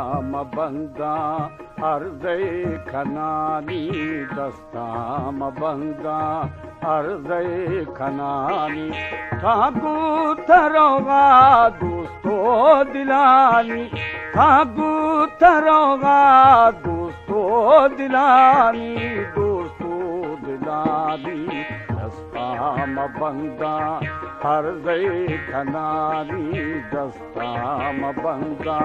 दस्ताम बंदा अर्ज़े खनानी दस्ताम बंदा अर्ज़े खनानी थागू तरोगा दोस्तो दिलानी थागू तरोगा दोस्तो दिलानी दस्ताम बंदा अर्ज़े खनानी दस्ताम बंदा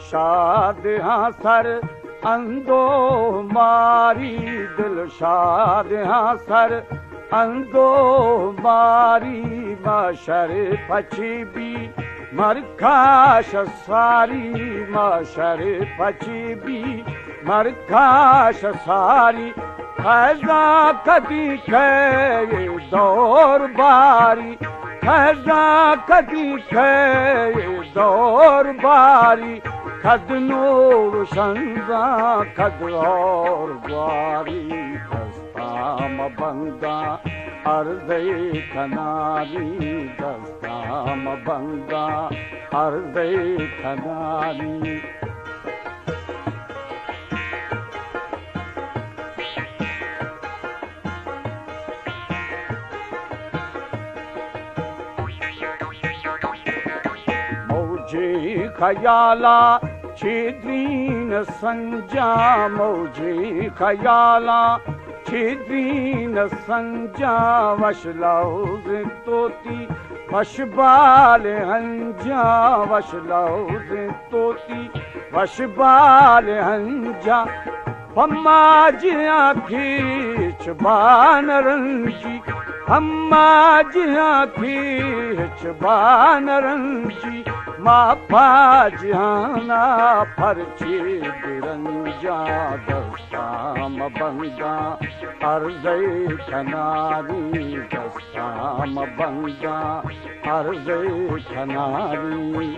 दिलशाद हाँ सर अंदो मारी दिलशाद हाँ सर अंदो मारी माशर पछबी मरखाश सारी माशर पछबी मरखाश सारी खैजा कदी खे दौर बारी खैजा कदी खे दौर बारी खद नूर शंजा खद और बारी दस्ताम बंदा अर्ज़े खनानी दस्ताम बंदा अर्ज़े खनानी मौजे खयाला छिद्रीन संजा मौजे खयाला छिद्रीन संजा वशलौज तोती वशबाल हंजा वशलौज तोती वशबाल हंजा हम्माज आखीच बानरंजी हम्माज आखीच बानरंजी माफाजाना फर्ची बिरंजा दस्ताम बंदा अर्ज़े खनानी दस्ताम बंदा अर्ज़े खनानी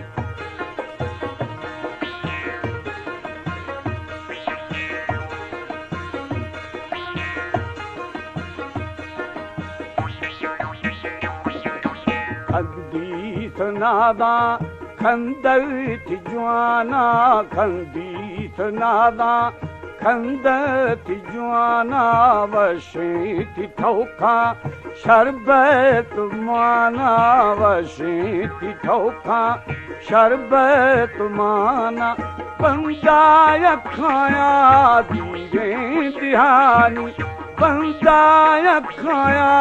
खंदीत नादा खंदत जवाना खंदीत नादा खंदत जवाना वशीत ठोका शरबत माना वशीत ठोका शरबत माना बंदा खाया दीरे दिहानी बंदा खाया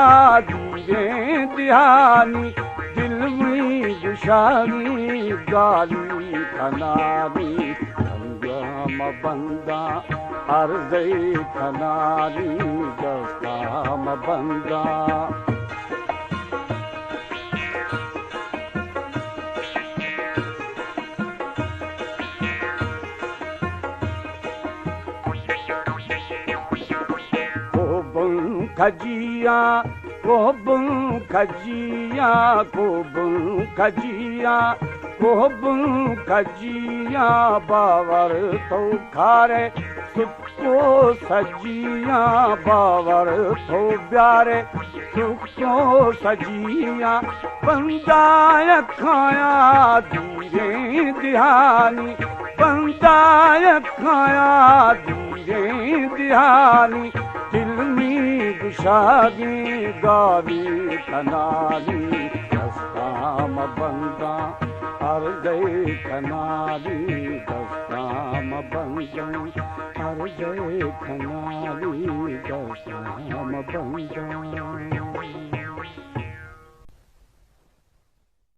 दीरे दिहानी दिल में दुशानी गाली खनानी संगम बंदा अर्ज़े खनानी दस्ताम बंदा खजिया कोबुन खजिया कोबुन खजिया कोबुन खजिया बावर तो खारे सुको सजिया बावर तो प्यारे सुको सजिया बंदा खाया धीरे दिहानी बंदा खाया धीरे दिहानी दिल में दुशागी गावी खनानी दस्ताम बंदा अर्ज़े खनानी दस्ताम बंदा अर्ज़े खनानी दस्ताम बंदा